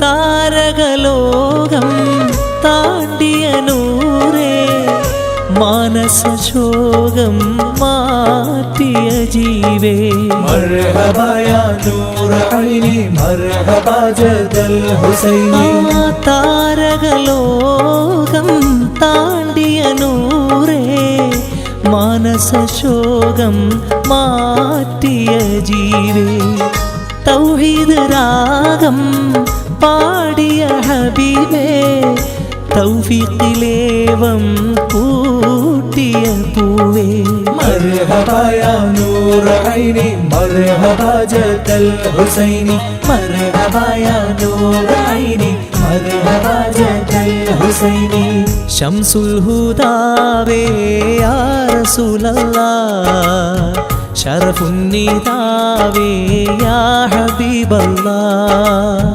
താരകലോകം താണ്ടിയ നൂറേ മാനസശോകം മാറ്റിയ ജീവേ മർഹബാ യാ നൂറ ഐനി മർഹബാ ജദൽ ഹുസൈനി താരകലോകം താണ്ടിയ നൂറേ മാനസശോകം മാറ്റിയ ജീവേ തൗഹീദ് രാഗം പാടിയ ഹബീബേ തൗഫീഖിലേവം കൂട്ടിയ പൂവേ മർഹബാ യാ നൂറ ഐനി മർഹബാ ജദൽ ഹുസൈനി മർഹബാ യാ നൂറ ഐനി മർഹബാ ജദൽ ഹുസൈനി ശംസുൽ ഹുദാവേ യാ റസൂലല്ലാഹ് ശറഫുൻ നിദാവേ യാ ഹബീബല്ലാഹ്